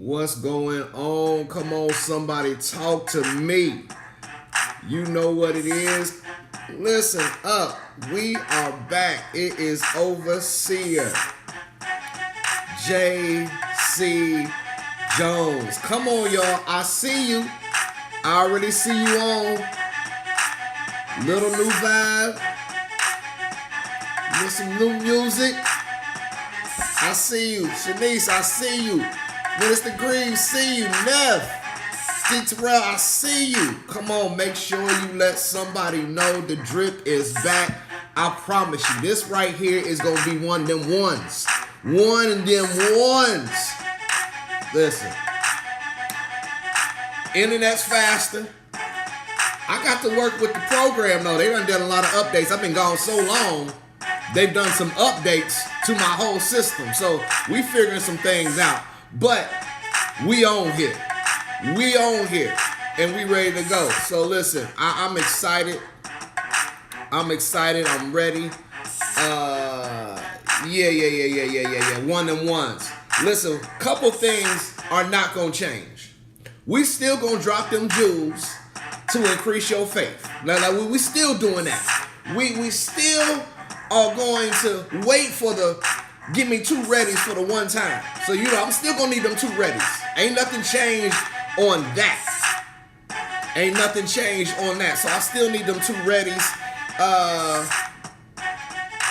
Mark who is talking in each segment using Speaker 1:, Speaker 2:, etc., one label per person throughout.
Speaker 1: What's going on? Come on, somebody talk to me. You know what it is. Listen up. We are back. It is Overseer J.C. Jones. Come on, y'all. I see you. I already see you on. Little new vibe. With some new music. I see you. Shanice, I see you. Minister Green, see you. Nev, Steve Terrell, I see you. Come on, make sure you let somebody know the drip is back. I promise you, this right here is going to be one of them ones. One of them ones. Listen. Internet's faster. I got to work with the program, though. They done a lot of updates. I've been gone so long. They've done some updates to my whole system. So we figuring some things out. But we on here. We on here. And we ready to go. So listen, I'm excited. I'm excited. I'm ready. Yeah. One and ones. Listen, couple things are not going to change. We still going to drop them jewels to increase your faith. Now, we still doing that. We still are going to wait for the give me two readies for the one time. So, I'm still going to need them two readies. Ain't nothing changed on that. Ain't nothing changed on that. So, I still need them two readies.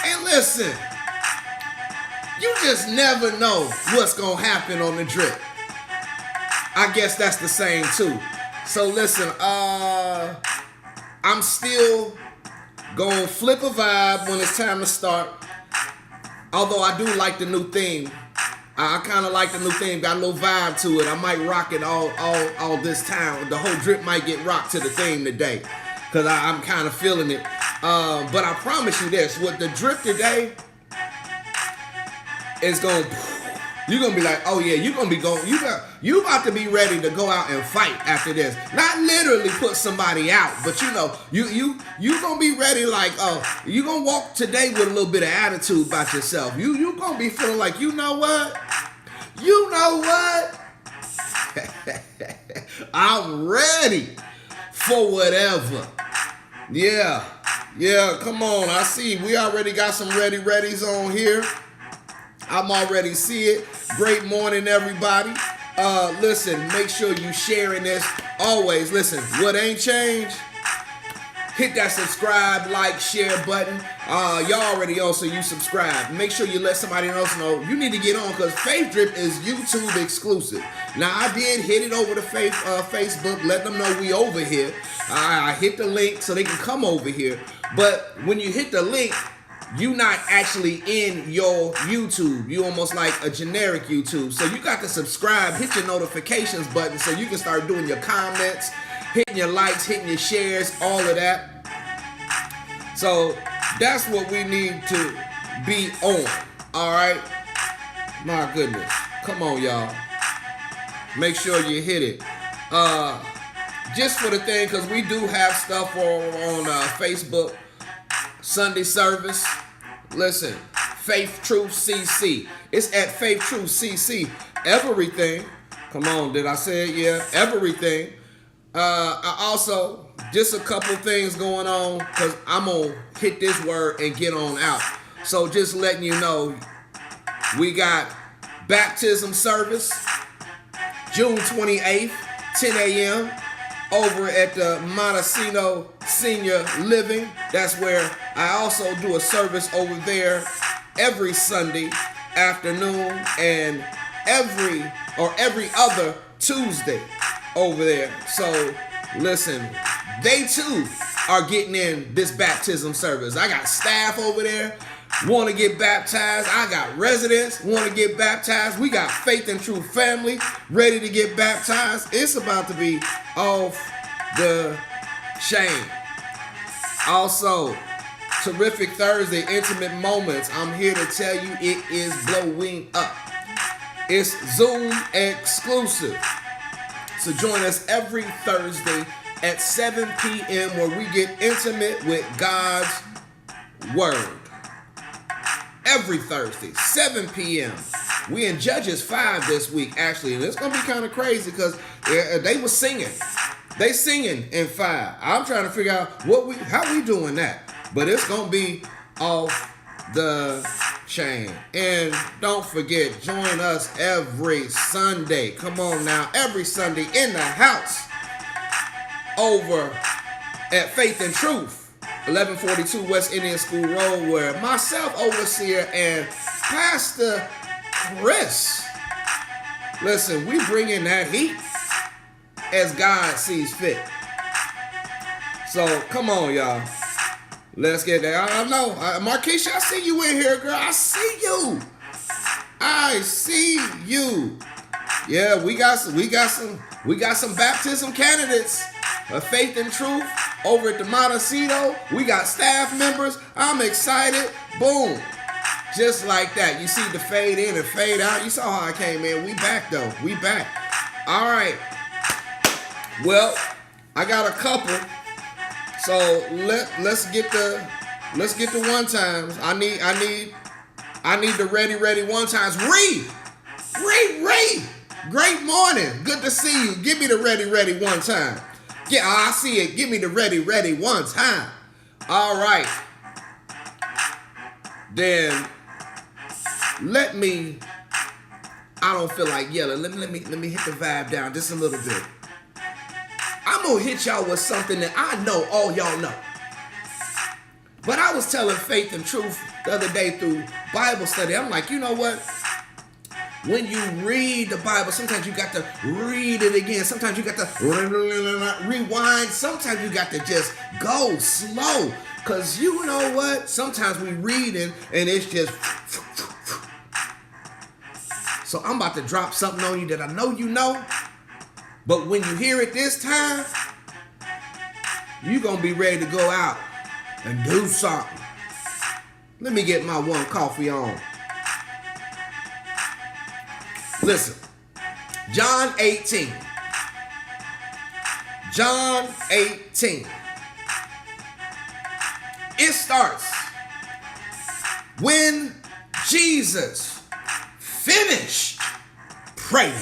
Speaker 1: And listen, you just never know what's going to happen on the drip. I guess that's the same, too. So, listen, I'm still going to flip a vibe when it's time to start. Although I do like the new theme. I kind of like the new theme. Got a little vibe to it. I might rock it all this time. The whole drip might get rocked to the theme today. Because I'm kind of feeling it. But I promise you this. With the drip today, it's going to... You're going to be like, oh yeah, you're going to be going... You about to be ready to go out and fight after this. Not literally put somebody out. But you going to be ready like, you're going to walk today with a little bit of attitude about yourself. You going to be feeling like, you know what? I'm ready for whatever. Yeah, come on. I see. We already got some readies on here. I'm already see it. Great morning, everybody. Listen, make sure you sharing this. Always, listen, what ain't changed? Hit that subscribe, like, share button. Y'all already on, so you subscribe. Make sure you let somebody else know. You need to get on, because Faith Drip is YouTube exclusive. Now, I did hit it over to Facebook, let them know we over here. I hit the link so they can come over here. But when you hit the link, you not actually in your YouTube. You almost like a generic YouTube. So you got to subscribe, hit your notifications button so you can start doing your comments, hitting your likes, hitting your shares, all of that. So that's what we need to be on. All right? My goodness. Come on, y'all. Make sure you hit it. Just for the thing, because we do have stuff on Facebook. Sunday service. Listen, Faith Truth CC. It's at Faith Truth CC. Everything. Come on, did I say it? Yeah, everything. I also, just a couple things going on, because I'm going to hit this word and get on out. So just letting you know, we got baptism service, June 28th, 10 a.m., over at the Montesino Senior Living. That's where I also do a service over there every Sunday afternoon and every other Tuesday over there. So listen, they too are getting in this baptism service. I got staff over there want to get baptized. I got residents want to get baptized. We got Faith and Truth family ready to get baptized. It's about to be off the chain. Also, Terrific Thursday Intimate Moments. I'm here to tell you it is blowing up. It's Zoom exclusive. So join us every Thursday at 7 p.m. where we get intimate with God's Word. Every Thursday, 7 p.m. We in Judges 5 this week, actually, and it's gonna be kind of crazy because they were singing. They singing in 5. I'm trying to figure out how we doing that, but it's gonna be off the chain. And don't forget, join us every Sunday. Come on now, every Sunday in the house over at Faith and Truth, 1142 West Indian School Road, where myself, Overseer, and Pastor Chris, listen, we bring in that heat as God sees fit. So come on, y'all. Let's get that. I know, Markeisha, I see you in here, girl. I see you. I see you. Yeah, we got some baptism candidates of Faith and Truth over at the Montecito. We got staff members. I'm excited. Boom. Just like that. You see the fade in and fade out. You saw how I came in. We back though. We back. All right. Well, I got a couple. So let's get the one times. I need the ready one times. Ree. Great morning. Good to see you. Give me the ready one time. Yeah, I see it. Give me the ready one time. All right. Then I don't feel like yelling. Let me hit the vibe down just a little bit. I'm gonna hit y'all with something that I know all y'all know. But I was telling Faith and Truth the other day through Bible study. I'm like, you know what? When you read the Bible, sometimes you got to read it again. Sometimes you got to rewind. Sometimes you got to just go slow. Because you know what? Sometimes we reading and it's just... So I'm about to drop something on you that I know you know. But when you hear it this time, you're going to be ready to go out and do something. Let me get my one coffee on. Listen, John 18. John 18. It starts when Jesus finished praying.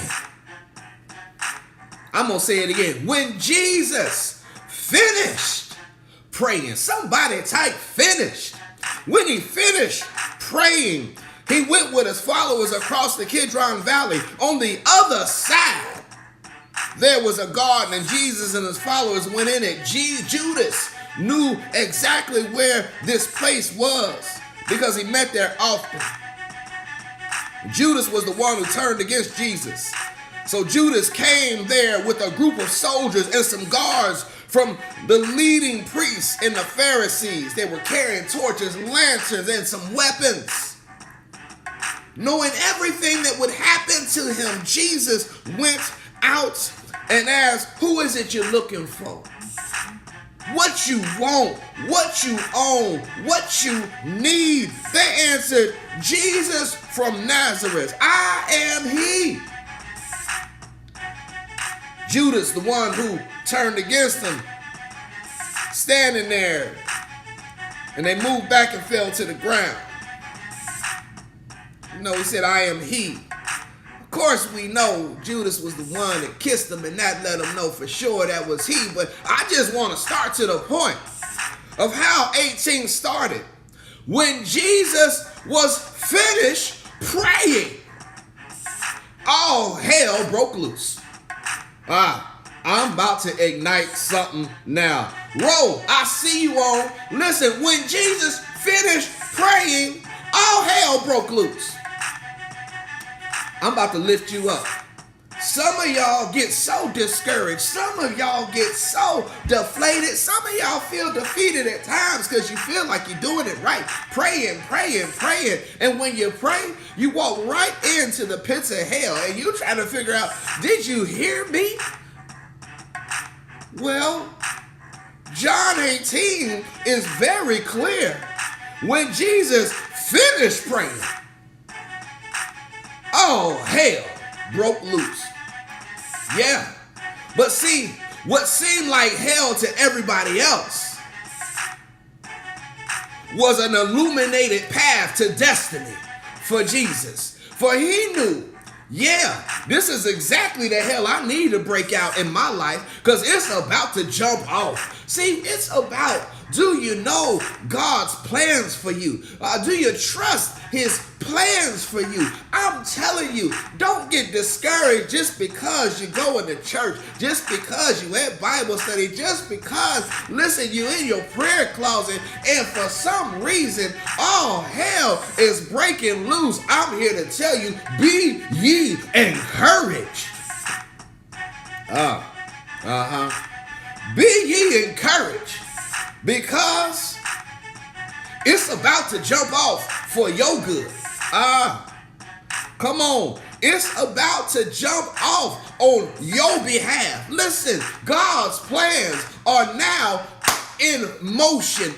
Speaker 1: I'm going to say it again. When Jesus finished praying. Somebody type finished. When he finished praying, he went with his followers across the Kidron Valley. On the other side, there was a garden, and Jesus and his followers went in it. Judas knew exactly where this place was because he met there often. Judas was the one who turned against Jesus. So Judas came there with a group of soldiers and some guards from the leading priests and the Pharisees. They were carrying torches, lanterns, and some weapons. Knowing everything that would happen to him, Jesus went out and asked, who is it you're looking for? What you want, what you own, what you need. They answered, Jesus from Nazareth. I am he. Judas, the one who turned against him, standing there, and they moved back and fell to the ground. You know, he said, I am he. Of course, we know Judas was the one that kissed him, and that let him know for sure that was he. But I just want to start to the point of how 18 started. When Jesus was finished praying, all hell broke loose. I'm about to ignite something now. Roll, I see you on. Listen, when Jesus finished praying, all hell broke loose. I'm about to lift you up. Some of y'all get so discouraged. Some of y'all get so deflated. Some of y'all feel defeated at times because you feel like you're doing it right. Praying. And when you pray, you walk right into the pits of hell and you're trying to figure out, did you hear me? Well, John 18 is very clear. When Jesus finished praying, all hell broke loose. Yeah. But see, what seemed like hell to everybody else was an illuminated path to destiny for Jesus. For he knew, yeah, this is exactly the hell I need to break out in my life, because it's about to jump off. See, it's about, do you know God's plans for you? Do you trust his plans for you? I'm telling you, don't get discouraged just because you're going to church, just because you at Bible study, just because, listen, you in your prayer closet, and for some reason, all hell is breaking loose. I'm here to tell you, be ye encouraged. Be ye encouraged, because it's about to jump off for your good. Come on. It's about to jump off on your behalf. Listen, God's plans are now in motion.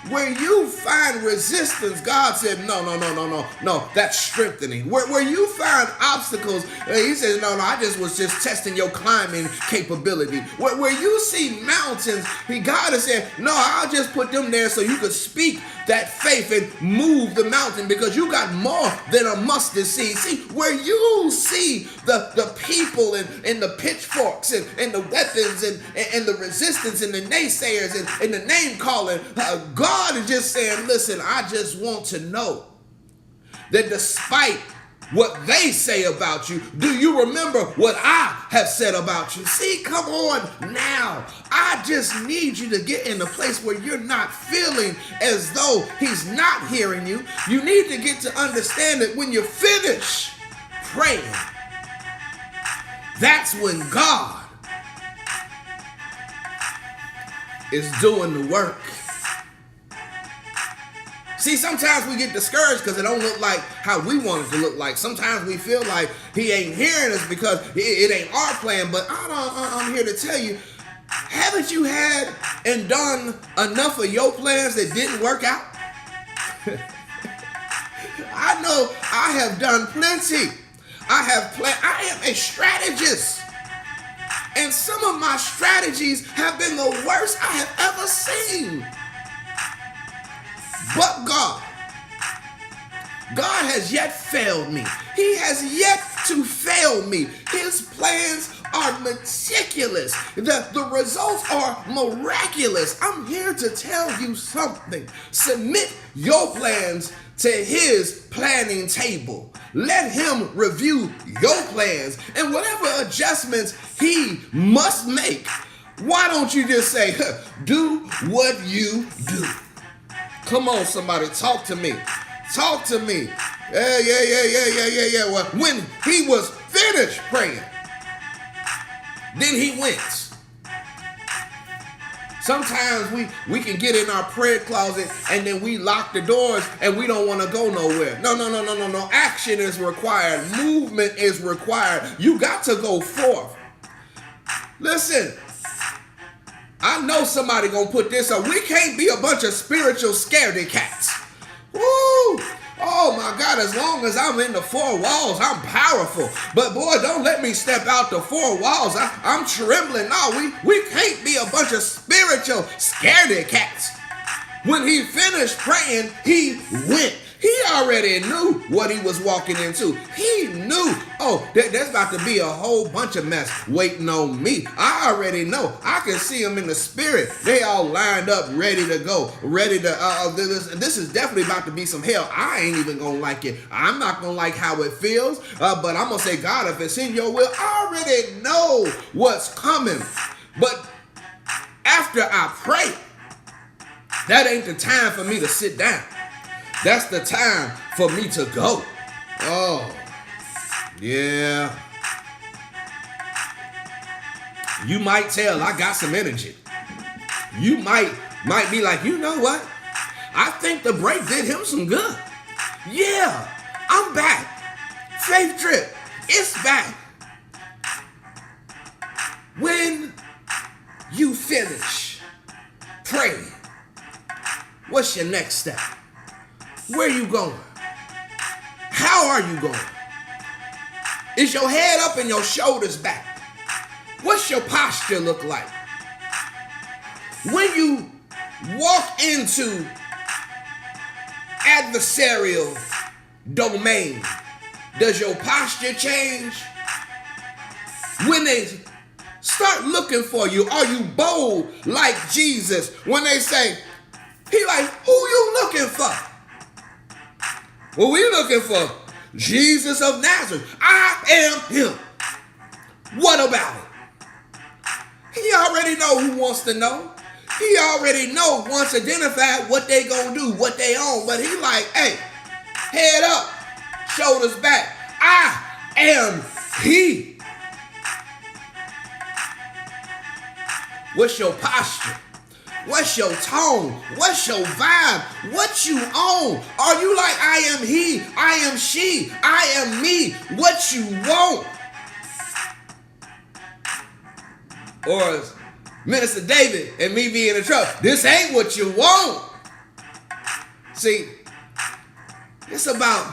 Speaker 1: Where you find resistance, God said, no, that's strengthening. Where you find obstacles, he says, no, I was just testing your climbing capability. Where you see mountains, God has said, no, I'll just put them there so you could speak that faith and move the mountain, because you got more than a mustard seed. See, where you see the people and the pitchforks and the weapons and the resistance and the naysayers and the name calling, God is just saying, listen, I just want to know that despite what they say about you, do you remember what I have said about you? See, come on now. I just need you to get in a place where you're not feeling as though he's not hearing you. You need to get to understand that when you finish praying, that's when God is doing the work. See, sometimes we get discouraged because it don't look like how we want it to look like. Sometimes we feel like he ain't hearing us because it ain't our plan. But I'm here to tell you, haven't you had and done enough of your plans that didn't work out? I know I have done plenty. I am a strategist. And some of my strategies have been the worst I have ever seen. But God has yet failed me. He has yet to fail me. His plans are meticulous. The results are miraculous. I'm here to tell you something. Submit your plans to his planning table. Let him review your plans, and whatever adjustments he must make, why don't you just say, do what you do? Come on, somebody, talk to me. Talk to me. Yeah. Well, when he was finished praying, then he went. Sometimes we can get in our prayer closet and then we lock the doors and we don't want to go nowhere. No. Action is required. Movement is required. You got to go forth. Listen. I know somebody gonna put this up. We can't be a bunch of spiritual scaredy cats. Woo! Oh my God, as long as I'm in the four walls, I'm powerful. But boy, don't let me step out the four walls. I'm trembling. No, we can't be a bunch of spiritual scaredy cats. When he finished praying, he went. He already knew what he was walking into. He knew, there's about to be a whole bunch of mess waiting on me. I already know. I can see them in the spirit. They all lined up, ready to go, ready to, this is definitely about to be some hell. I ain't even going to like it. I'm not going to like how it feels, but I'm going to say, God, if it's in your will, I already know what's coming. But after I pray, that ain't the time for me to sit down. That's the time for me to go. Oh, yeah. You might tell I got some energy. You might be like, you know what? I think the break did him some good. Yeah, I'm back. Faith Trip, it's back. When you finish praying, what's your next step? Where are you going? How are you going? Is your head up and your shoulders back? What's your posture look like? When you walk into adversarial domain, Does your posture change? When they start looking for you, are you bold like Jesus? When they say, he like, who you looking for? Well, we looking for Jesus of Nazareth. I am him. What about it? He already know who wants to know. He already know, once identified what they gonna do, what they own. But he like, hey, head up, shoulders back. I am he. What's your posture? What's your tone? What's your vibe? What you own? Are you like, I am he, I am she, I am me? What you want? Or as Minister David and me being in trouble, this ain't what you want. See, it's about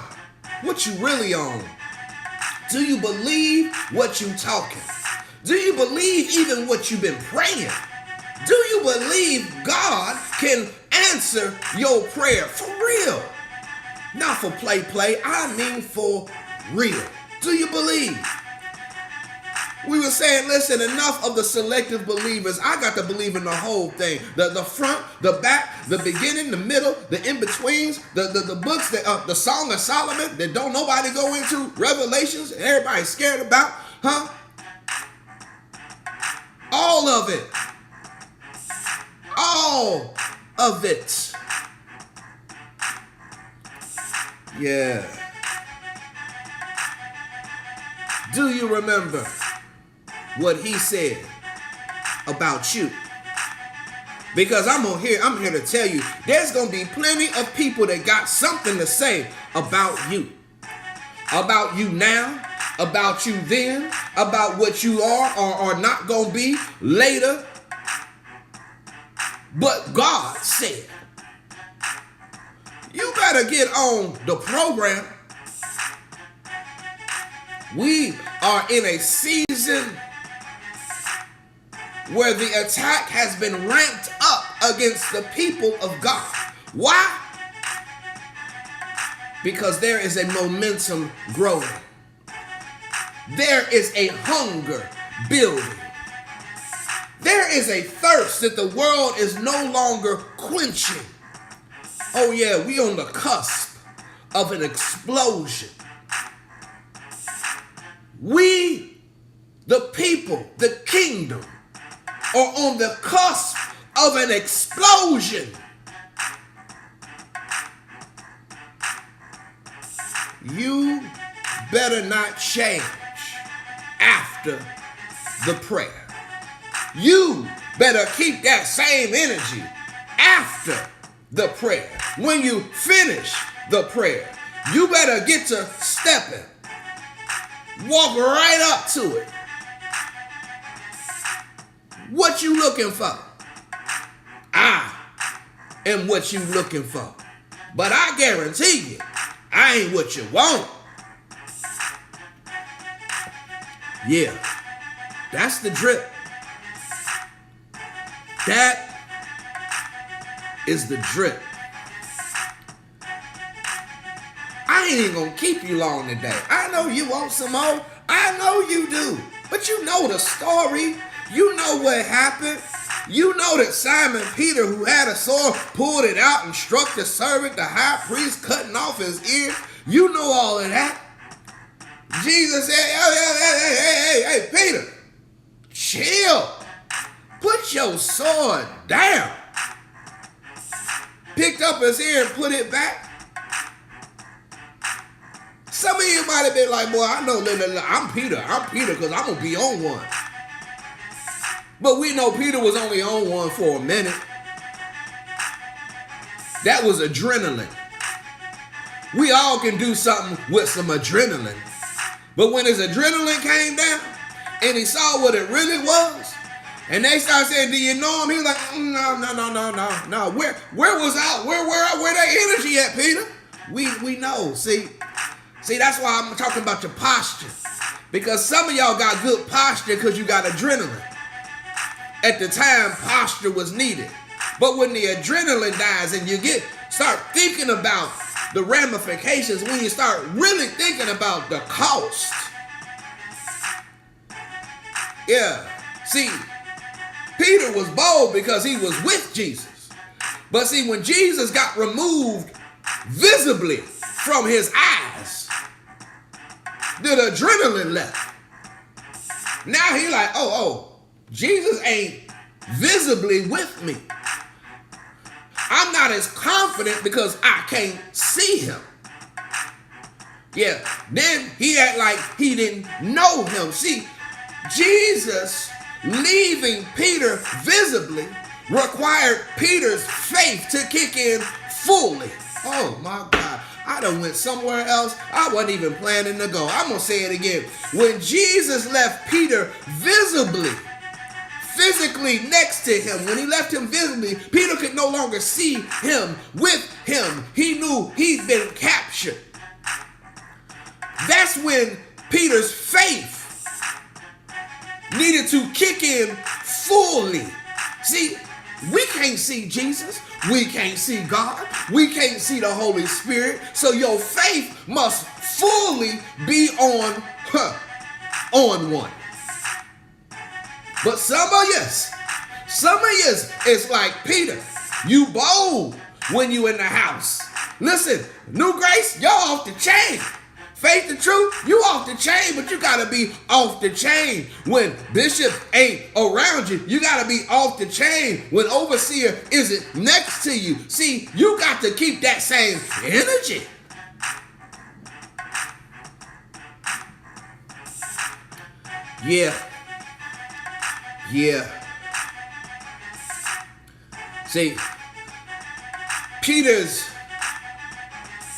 Speaker 1: what you really own. Do you believe what you talking? Do you believe even what you've been praying? Do you believe God can answer your prayer for real? Not for play, I mean for real. Do you believe? We were saying, listen, enough of the selective believers. I got to believe in the whole thing. The front, the back, the beginning, the middle, the in-betweens, the books, the Song of Solomon that don't nobody go into, Revelations, and everybody's scared about, huh? All of it. All of it. Yeah. Do you remember what he said about you? Because I'm here to tell you, there's going to be plenty of people that got something to say about you. About you now, about you then, about what you are or are not going to be later. But God said, you better get on the program. We are in a season where the attack has been ramped up against the people of God. Why? Because there is a momentum growing. There is a hunger building. There is a thirst that the world is no longer quenching. Oh yeah, we on the cusp of an explosion. We, the people, the kingdom, are on the cusp of an explosion. You better not change after the prayer. You better keep that same energy after the prayer. When you finish the prayer, you better get to stepping. Walk right up to it. What you looking for? I am what you looking for. But I guarantee you, I ain't what you want. Yeah, that's the drip. That is the drip. I ain't even gonna keep you long today. I know you want some more. I know you do. But you know the story. You know what happened. You know that Simon Peter, who had a sword, pulled it out and struck the servant, the high priest, cutting off his ear. You know all of that. Jesus said, hey, Peter, chill. Put your sword down. Picked up his ear and put it back. Some of you might have been like, boy, I know, I'm Peter because I'm going to be on one. But we know Peter was only on one for a minute. That was adrenaline. We all can do something with some adrenaline. But when his adrenaline came down and he saw what it really was, and they started saying, do you know him? He was like, no. Where was I? Where that energy at, Peter? We know. See, that's why I'm talking about your posture. Because some of y'all got good posture because you got adrenaline. At the time, posture was needed. But when the adrenaline dies and you start thinking about the ramifications, when you start really thinking about the cost. Yeah. See, Peter was bold because he was with Jesus. But see, when Jesus got removed visibly from his eyes, the adrenaline left. Now he like, oh, Jesus ain't visibly with me. I'm not as confident because I can't see him. Yeah, then he act like he didn't know him. See, Jesus leaving Peter visibly required Peter's faith to kick in fully. Oh my God, I done went somewhere else. I wasn't even planning to go. I'm gonna say it again. When Jesus left Peter visibly, physically next to him, when he left him visibly, Peter could no longer see him with him. He knew he'd been captured. That's when Peter's faith needed to kick in fully. See, we can't see Jesus. We can't see God. We can't see the Holy Spirit. So your faith must fully be on one. But some of you, it's like Peter. You bold when you in the house. Listen, New Grace, y'all off the chain. Faith and Truth, you off the chain, but you gotta be off the chain. When Bishop ain't around you, you gotta be off the chain. When Overseer isn't next to you. See, you got to keep that same energy. Yeah. See, Peter's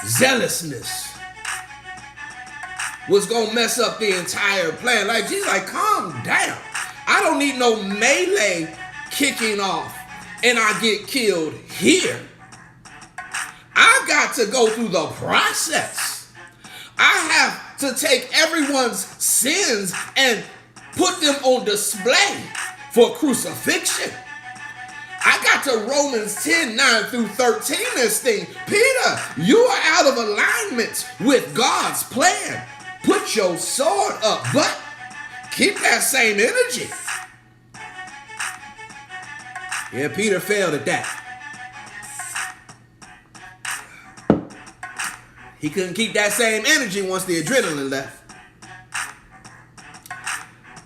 Speaker 1: zealousness was gonna mess up the entire plan. Like, Jesus, like, calm down. I don't need no melee kicking off and I get killed here. I got to go through the process. I have to take everyone's sins and put them on display for crucifixion. I got to Romans 10:9-13 this thing. Peter, you are out of alignment with God's plan. Put your sword up, but keep that same energy. Yeah, Peter failed at that. He couldn't keep that same energy once the adrenaline left.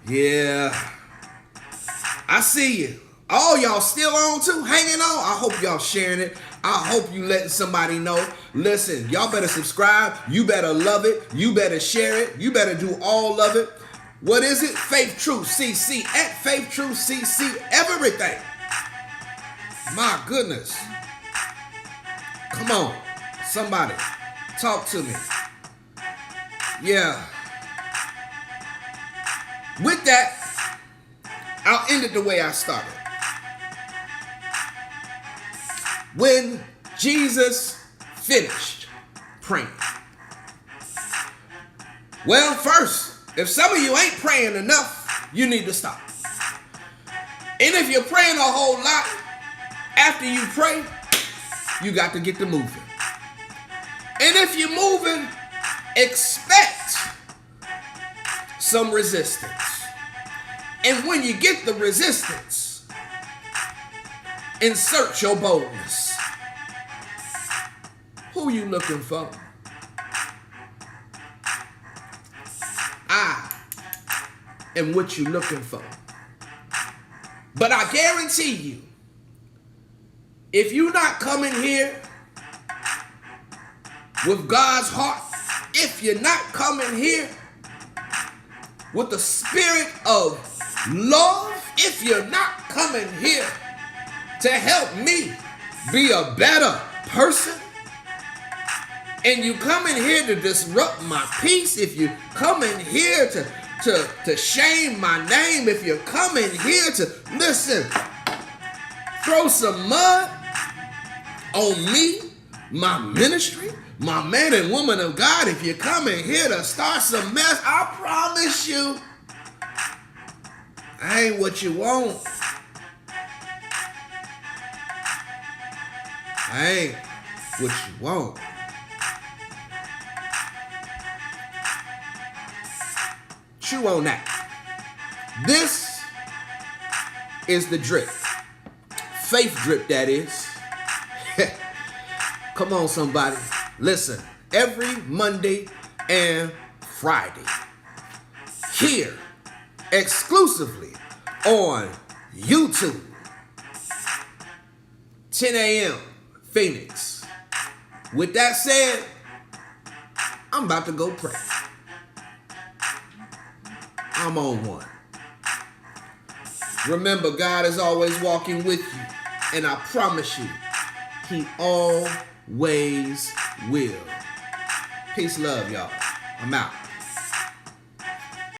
Speaker 1: Yeah. I see you. All y'all still on too, hanging on. I hope y'all sharing it. I hope you letting somebody know. Listen, y'all better subscribe. You better love it. You better share it. You better do all of it. What is it? Faith Truth CC at Faith Truth CC. Everything. My goodness. Come on. Somebody. Talk to me. Yeah. With that, I'll end it the way I started. When Jesus finished praying. Well, first, if some of you ain't praying enough, you need to stop. And if you're praying a whole lot, after you pray, you got to get to moving. And if you're moving, expect some resistance. And when you get the resistance, insert your boldness. Who you looking for? I am what you looking for. But I guarantee you, if you're not coming here with God's heart, if you're not coming here with the spirit of love, if you're not coming here to help me be a better person, and you coming here to disrupt my peace, if you coming here to shame my name, if you're coming here to, listen, throw some mud on me, my ministry, my man and woman of God, if you're coming here to start some mess, I promise you, I ain't what you want. I ain't what you want. Chew on that. This is the drip. Faith drip, that is. Come on, somebody. Listen, every Monday and Friday, here, exclusively on YouTube, 10 a.m. Phoenix. With that said, I'm about to go pray. I'm on one. Remember, God is always walking with you, and I promise you, He always will. Peace, love, y'all. I'm out.